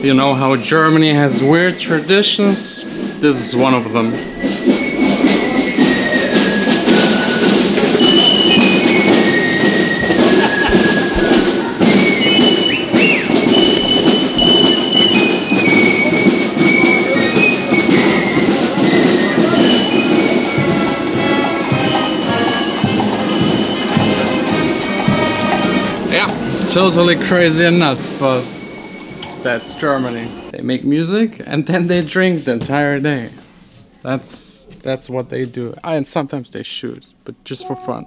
You know how Germany has weird traditions? This is one of them. Yeah, totally crazy and nuts, but that's Germany. They make music and then they drink the entire day. That's what they do. And sometimes they shoot, but just for fun.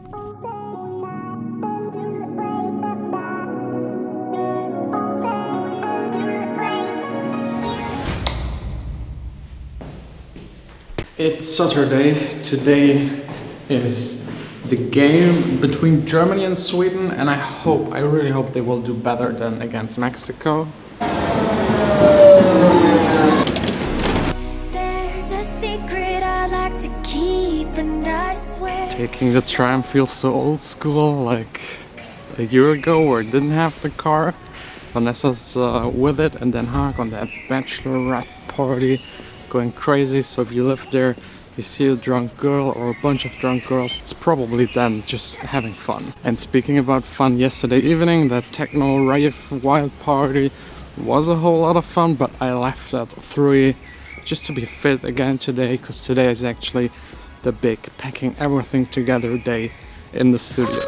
It's Saturday. Today is the game between Germany and Sweden, and I really hope they will do better than against Mexico. There's a secret I'd like to keep, and I swear. Taking the tram feels so old school, like a year ago where I didn't have the car. Vanessa's with it in Den Haag on that bachelorette party, going crazy. So if you live there, you see a drunk girl or a bunch of drunk girls, it's probably them just having fun. And speaking about fun, yesterday evening, that techno rave wild party was a whole lot of fun, but I left at 3 just to be fit again today, because today is actually the big packing everything together day in the studio.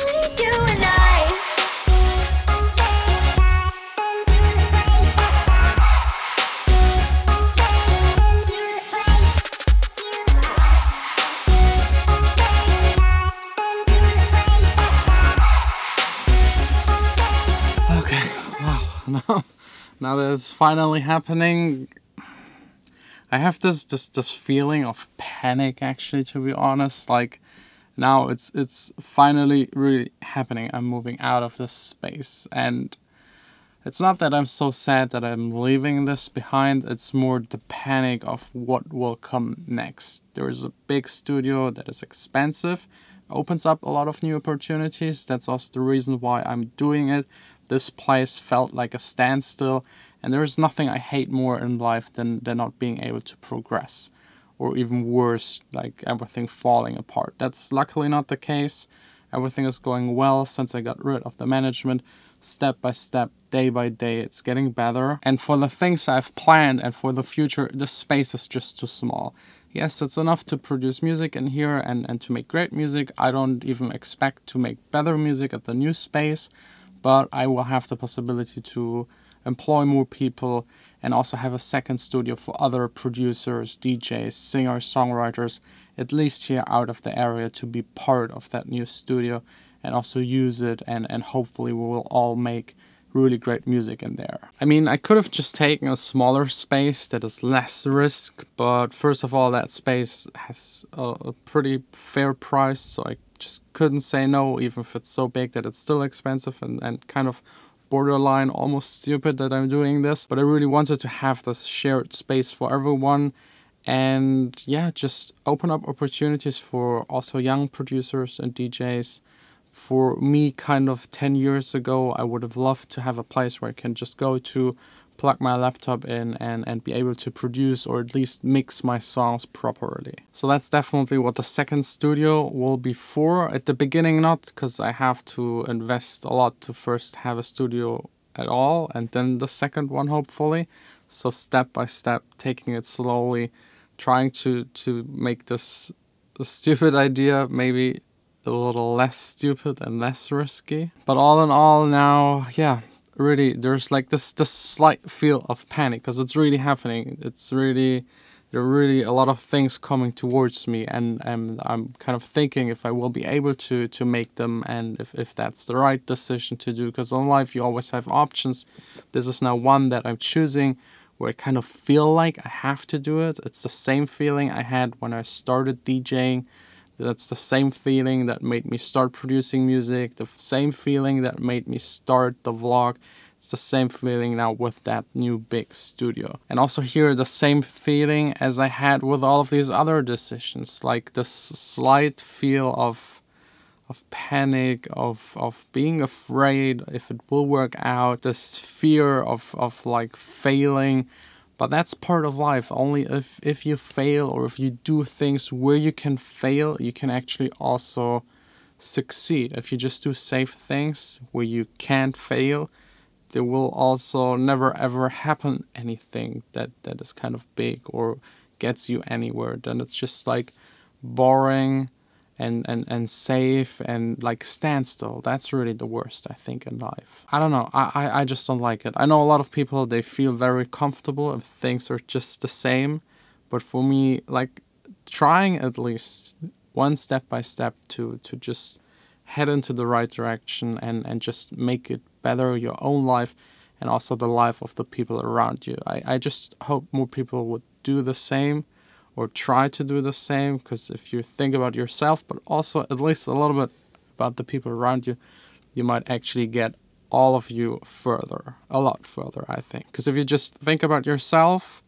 Okay, wow, now that it's finally happening, I have this feeling of panic, actually, to be honest. Like, now it's finally really happening. I'm moving out of this space, and it's not that I'm so sad that I'm leaving this behind. It's more the panic of what will come next. There is a big studio that is expensive, opens up a lot of new opportunities. That's also the reason why I'm doing it. This place felt like a standstill, and there is nothing I hate more in life than not being able to progress, or even worse, like everything falling apart. That's luckily not the case. Everything is going well since I got rid of the management. Step by step, day by day, it's getting better. And for the things I've planned and for the future, the space is just too small. Yes, it's enough to produce music in here and to make great music. I don't even expect to make better music at the new space, but I will have the possibility to employ more people and also have a second studio for other producers, DJs, singers, songwriters, at least here out of the area, to be part of that new studio and also use it, and hopefully we will all make really great music in there. I mean, I could have just taken a smaller space that is less risk, but first of all, that space has a pretty fair price, so I just couldn't say no, even if it's so big that it's still expensive and kind of borderline almost stupid that I'm doing this. But I really wanted to have this shared space for everyone, and yeah, just open up opportunities for also young producers and DJs. For me, kind of 10 years ago, I would have loved to have a place where I can just go to, plug my laptop in and be able to produce or at least mix my songs properly. So that's definitely what the second studio will be for. At the beginning, not, because I have to invest a lot to first have a studio at all, and then the second one, hopefully. So step by step, taking it slowly, trying to make this stupid idea maybe a little less stupid and less risky. But all in all now, yeah, really, there's like this slight feel of panic, because it's really happening. There are really a lot of things coming towards me, and I'm kind of thinking if I will be able to make them, and if that's the right decision to do, because in life you always have options. This is now one that I'm choosing, where I kind of feel like I have to do it. It's the same feeling I had when I started DJing. That's the same feeling that made me start producing music, the same feeling that made me start the vlog. It's the same feeling now with that new big studio. And also here, the same feeling as I had with all of these other decisions, like this slight feel of panic, of being afraid if it will work out, this fear of like failing. But that's part of life. Only if you fail, or if you do things where you can fail, you can actually also succeed. If you just do safe things where you can't fail, there will also never ever happen anything that is kind of big or gets you anywhere. Then it's just like boring and safe and like standstill. That's really the worst, I think, in life. I don't know. I just don't like it. I know a lot of people, they feel very comfortable if things are just the same. But for me, like, trying at least one step by step to just head into the right direction and just make it better, your own life and also the life of the people around you. I just hope more people would do the same, or try to do the same, because if you think about yourself, but also at least a little bit about the people around you, you might actually get all of you further, a lot further, I think. Because if you just think about yourself,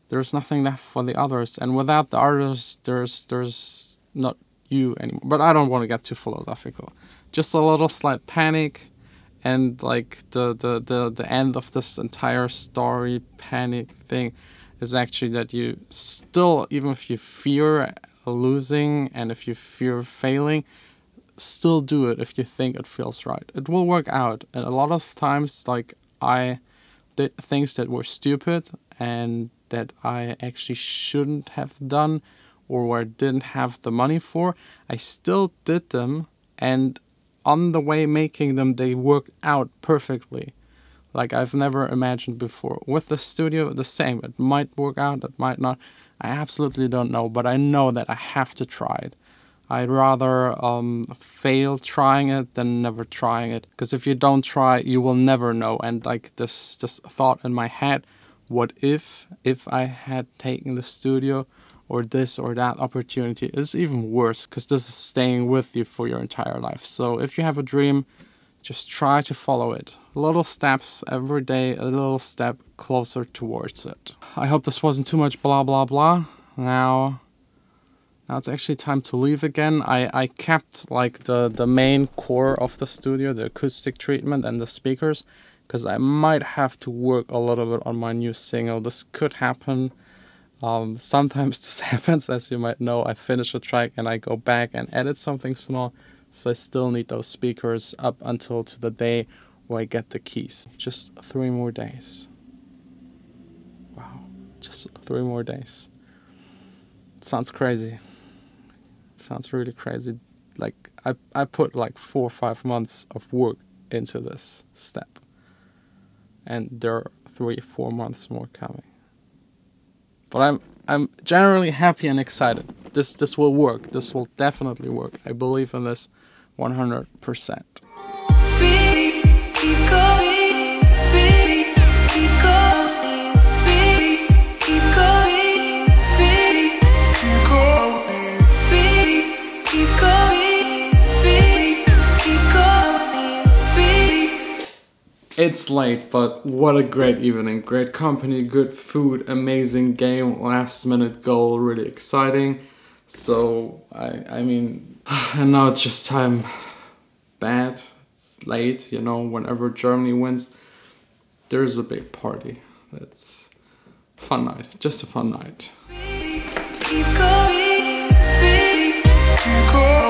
there's nothing left for the others, and without the others, there's not you anymore. But I don't want to get too philosophical. Just a little slight panic, and like the end of this entire story, panic thing, is actually that you still, even if you fear losing and if you fear failing, still do it if you think it feels right. It will work out. And a lot of times, like, I did things that were stupid and that I actually shouldn't have done, or where I didn't have the money for. I still did them, and on the way making them, they worked out perfectly. Like I've never imagined before. With the studio, the same. It might work out, it might not. I absolutely don't know, but I know that I have to try it. I'd rather fail trying it than never trying it. Because if you don't try, you will never know. And like this thought in my head, what if I had taken the studio or this or that opportunity, is even worse, because this is staying with you for your entire life. So if you have a dream, just try to follow it. Little steps every day, a little step closer towards it. I hope this wasn't too much blah blah blah. Now it's actually time to leave again. I kept like the main core of the studio, the acoustic treatment and the speakers, because I might have to work a little bit on my new single. This could happen. Sometimes this happens, as you might know. I finish a track and I go back and edit something small. So I still need those speakers up until to the day where I get the keys. Just 3 more days. Wow, just 3 more days. It sounds crazy. It sounds really crazy. Like I put like 4 or 5 months of work into this step. And there are 3 or 4 months more coming. But I'm generally happy and excited. This will work. This will definitely work. I believe in this 100%. It's late, but what a great evening. Great company, good food, amazing game, last minute goal, really exciting. So, I mean, and now it's just time. Bad, it's late, you know, whenever Germany wins, there's a big party. It's a fun night, just a fun night. Keep going, keep going.